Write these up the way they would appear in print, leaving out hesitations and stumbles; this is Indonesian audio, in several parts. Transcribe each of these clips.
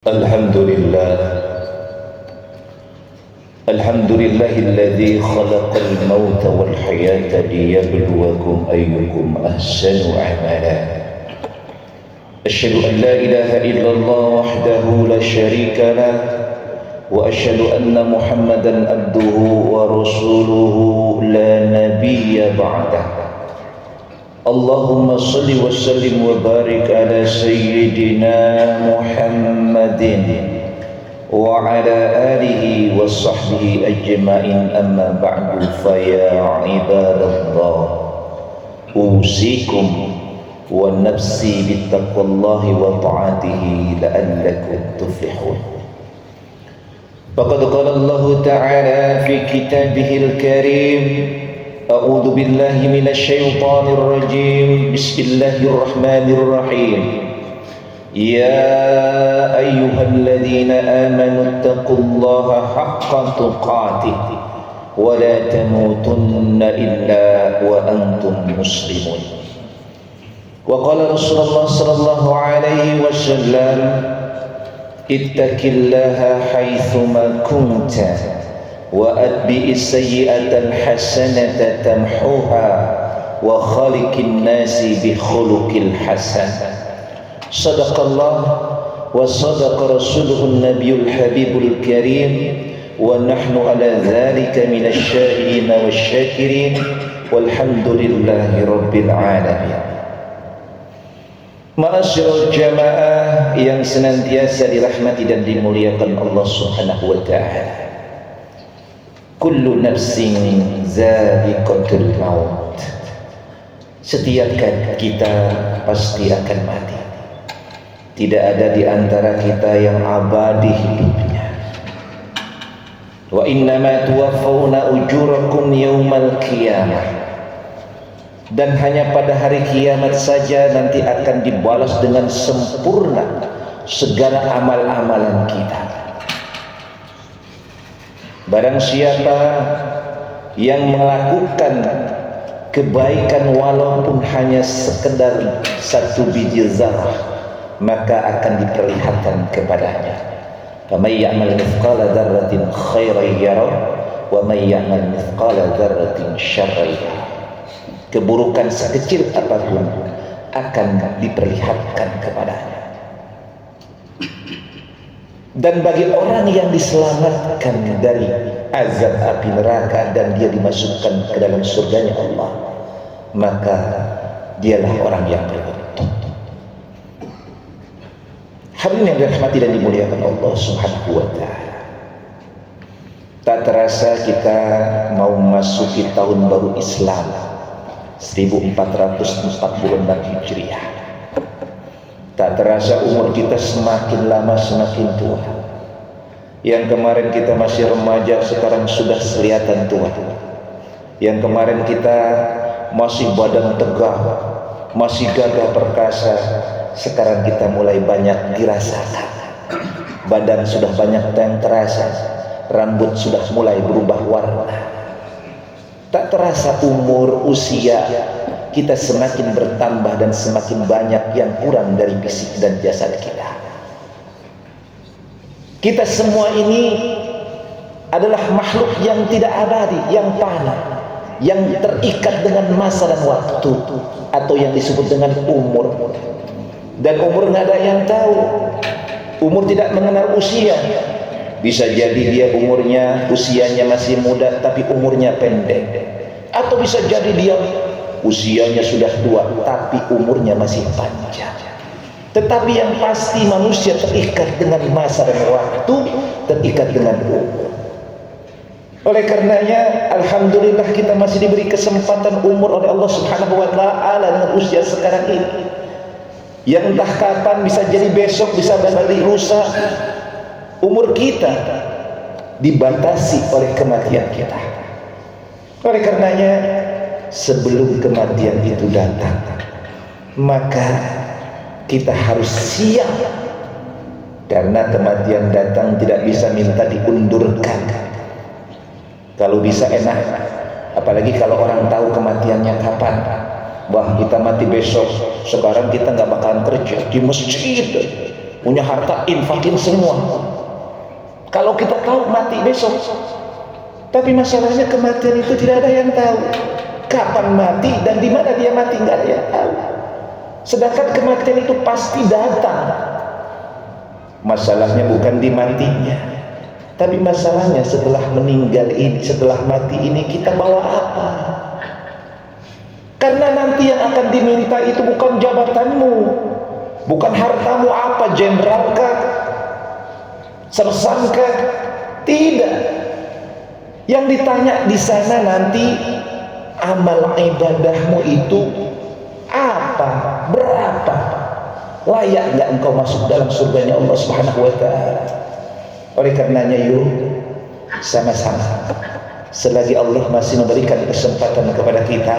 الحمد لله الذي خلق الموت والحياة ليبلوكم أيكم أحسن عملا. أشهد أن لا إله إلا الله وحده لا شريك له، وأشهد أن محمدا عبده ورسوله لا نبي بعده. اللهم صل وسلم وبارك على سيدنا محمد وعلى آله وصحبه أجمعين. أما بعد، فيا عباد الله، أوصيكم ونفسي بتقوى الله وطاعته لعلكم تفلحون. فقد قال الله تعالى في كتابه الكريم: أعوذ بالله من الشيطان الرجيم، بسم الله الرحمن الرحيم. يا أيها الذين آمنوا اتقوا الله حق تقاته ولا تموتن إلا وأنتم مسلمون. وقال رسول الله صلى الله عليه وسلم: اتق الله حيثما كنت وأتبع السيئة الحسنة تمحوها وخالق الناس بخلق الحسن. صدق الله وصدق رسوله النبي الحبيب الكريم، ونحن على ذلك من الشاهدين والشاكرين، والحمد لله رب العالمين. Ma'asyiral jamaah yang senantiasa dirahmati dan dimuliakan Allah Subhanahu wa ta'ala. Kullu nafsin za'iqatul maut. Setiap kita pasti akan mati. Tidak ada di antara kita yang abadi hidupnya. Wa innama tuwaffawna ujurakum yaumal qiyamah. Dan hanya pada hari kiamat saja nanti akan dibalas dengan sempurna segala amal-amalan kita. Barang siapa yang melakukan kebaikan walaupun hanya sekedar satu biji zarah, maka akan diperlihatkan kepadanya. Faman ya'mal mithqala dzarratin khairan yarah wa man ya'mal mithqala dzarratin syarran yarah. Keburukan sekecil apapun akan diperlihatkan kepadanya. Dan bagi orang yang diselamatkan dari azab api neraka dan dia dimasukkan ke dalam surganya Allah, maka dialah orang yang beruntung. Hadirin yang dirahmati dan dimuliakan Allah Subhanahu wa ta'ala, tak terasa kita mau memasuki tahun baru Islam 1446 Hijriah. Tak terasa umur kita semakin lama semakin tua. Yang kemarin kita masih remaja, sekarang sudah kelihatan tua. Yang kemarin kita masih badan tegak, masih gagah perkasa, sekarang kita mulai banyak dirasakan. Badan sudah banyak yang terasa, rambut sudah mulai berubah warna. Tak terasa umur, usia kita semakin bertambah dan semakin banyak yang kurang dari fisik dan jasad kita. Kita semua ini adalah makhluk yang tidak abadi, yang fana, yang terikat dengan masa dan waktu, atau yang disebut dengan umur. Dan umur nggak ada yang tahu. Umur tidak mengenal usia. Bisa jadi dia usianya masih muda tapi umurnya pendek, atau bisa jadi dia usianya sudah tua tapi umurnya masih panjang. Tetapi yang pasti manusia terikat dengan masa dan waktu, terikat dengan umur. Oleh karenanya, alhamdulillah kita masih diberi kesempatan umur oleh Allah Subhanahu wa ta'ala dengan usia sekarang ini, yang entah kapan, bisa jadi besok, bisa hari lusa. Umur kita dibatasi oleh kematian kita. Oleh karenanya, sebelum kematian itu datang, maka kita harus siap, karena kematian datang tidak bisa minta diundurkan. Kalau bisa enak, apalagi kalau orang tahu kematiannya kapan. Wah, kita mati besok, sekarang kita nggak bakalan kerja di masjid, punya harta infakin semua. Kalau kita tahu mati besok, tapi masalahnya kematian itu tidak ada yang tahu kapan mati dan di mana dia mati, nggak ada yang tahu. Sedangkan kematian itu pasti datang. Masalahnya bukan di matinya, tapi masalahnya setelah meninggal ini, setelah mati ini kita bawa apa? Karena nanti yang akan diminta itu bukan jabatanmu, bukan hartamu apa, jenderal kah, sersan kah? Tidak. Yang ditanya di sana nanti amal ibadahmu itu apa, berapa, layak nggak engkau masuk dalam surganya Allah Subhanahu wa Ta'ala. Oleh karenanya yuk sama-sama, selagi Allah masih memberikan kesempatan kepada kita,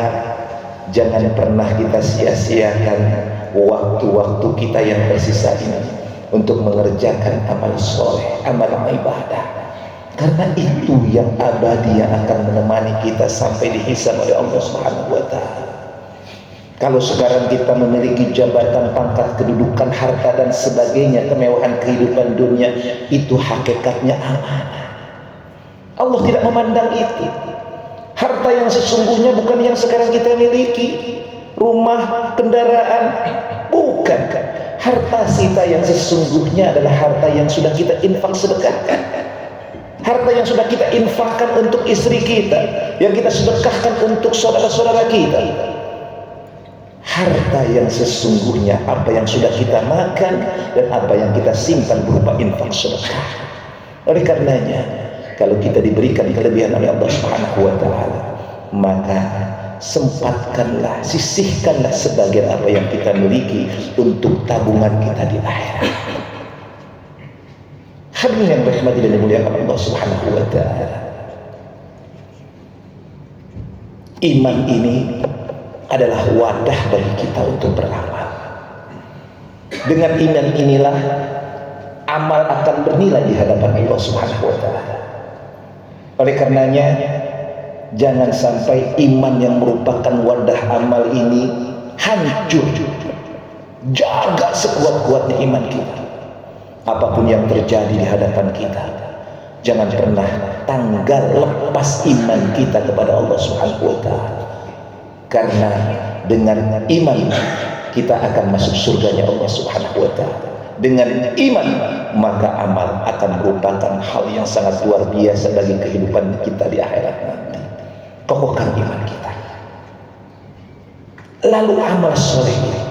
jangan pernah kita sia-siakan waktu-waktu kita yang tersisa ini untuk mengerjakan amal soleh, amal ibadah. Karena itu yang abadi, yang akan menemani kita sampai dihisab oleh Allah Subhanahu wa Ta'ala. Kalau sekarang kita memiliki jabatan, pangkat, kedudukan, harta dan sebagainya, kemewahan kehidupan dunia, itu hakikatnya amanah. Allah tidak memandang itu. Harta yang sesungguhnya bukan yang sekarang kita miliki, rumah, kendaraan, bukan. Harta kita yang sesungguhnya adalah harta yang sudah kita infak sedekahkan, harta yang sudah kita infakkan untuk istri kita, yang kita sedekahkan untuk saudara-saudara kita. Harta yang sesungguhnya apa yang sudah kita makan dan apa yang kita simpan berupa infak sedekah. Oleh karenanya, kalau kita diberikan kelebihan oleh Allah Subhanahu wa Ta'ala, maka sempatkanlah, sisihkanlah sebagian apa yang kita miliki untuk tabungan kita di akhirat. Hadirin yang dirahmati dan dimuliakan Allah Subhanahu wa Ta'ala, iman ini adalah wadah bagi kita untuk beramal. Dengan iman inilah amal akan bernilai di hadapan Allah Subhanahu wa Ta'ala. Oleh karenanya, jangan sampai iman yang merupakan wadah amal ini hancur. Jaga sekuat-kuatnya iman kita. Apapun yang terjadi di hadapan kita, jangan pernah tanggal lepas iman kita kepada Allah Subhanahu wa Ta'ala. Karena dengan iman kita akan masuk surganya Allah Subhanahu wa Ta'ala. Dengan iman maka amal akan merupakan hal yang sangat luar biasa bagi kehidupan kita di akhirat nanti. Kokohkan iman kita. Lalu amal soleh ini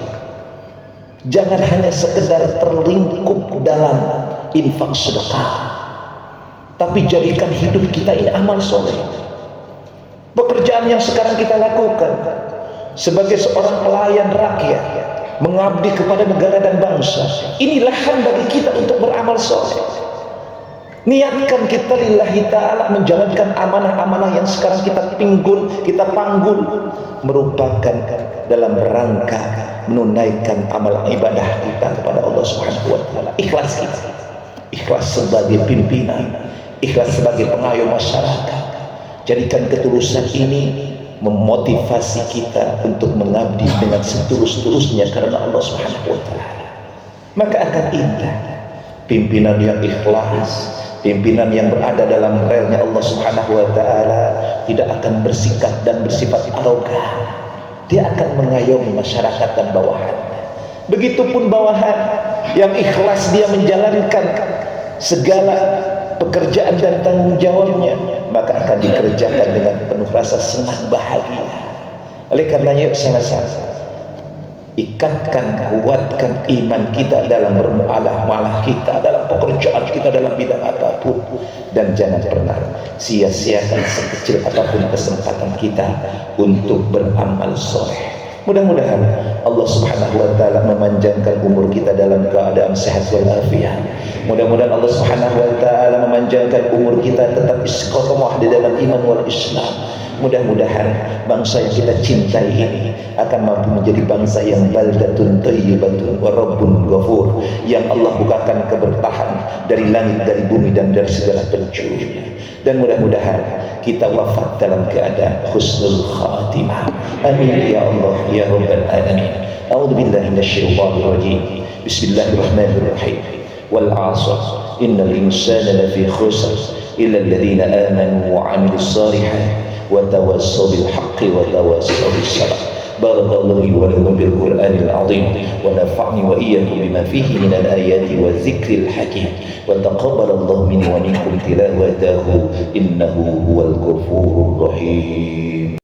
jangan hanya sekedar terlingkup dalam infak sedekah, tapi jadikan hidup kita ini amal soleh. Pekerjaan yang sekarang kita lakukan sebagai seorang pelayan rakyat, mengabdi kepada negara dan bangsa, ini lahan bagi kita untuk beramal soleh. Niatkan kita lillahi ta'ala menjalankan amanah-amanah yang sekarang kita pinggul, kita panggul, merupakan dalam rangka menunaikan amal ibadah kita kepada Allah Subhanahu wa Ta'ala. Ikhlas kita, ikhlas sebagai pimpinan, ikhlas sebagai pengayom masyarakat. Jadikan ketulusan ini memotivasi kita untuk mengabdi dengan setulus-tulusnya karena Allah Subhanahu wa Ta'ala. Maka akan indah pimpinan yang ikhlas, pimpinan yang berada dalam relnya Allah Subhanahu wa Ta'ala, tidak akan bersikap dan bersifat arogan. Dia akan mengayomi masyarakat dan bawahannya. Begitupun bawahan yang ikhlas, dia menjalankan segala pekerjaan dan tanggung jawabnya, maka akan dikerjakan dengan penuh rasa senang bahagia. Oleh karenanya yuk sama-sama ikatkan, kuatkan iman kita dalam bermuamalah kita, dalam pekerjaan kita, dalam bidang apapun, dan jangan pernah sia-siakan sekecil apapun kesempatan kita untuk beramal soleh. Mudah-mudahan Allah Subhanahu wa Ta'ala memanjangkan umur kita dalam keadaan sehat walafiat. Mudah-mudahan Allah Subhanahu wa Ta'ala memanjangkan umur kita tetap istiqomah di dalam iman wal Islam. Mudah-mudahan bangsa yang kita cintai ini akan mampu menjadi bangsa yang baldatun thayyibatun wa rabbun ghafur, yang Allah bukakan keberkahan dari langit, dari bumi, dan dari segala penjuru. Dan mudah-mudahan kita wafat dalam keadaan husnul khatimah. Amin ya Allah ya rabbal alamin. A'udzu billahi minasyaitonir rajim. Bismillahirrahmanirrahim. Wal 'ashr innal insana lafi khusr illa alladhina amanu wa 'amilus salihati wa tawassaw bil haqqi wa tawassaw bis sabr. Barakallahu li wa lakum bil Qur'anil 'azim wa nafa'ni wa iyyakum bima fihi minal ayati wa dzikril hakim wa taqabbalallahu minni wa minkum tilawatahu innahu huwal ghafurur rahim.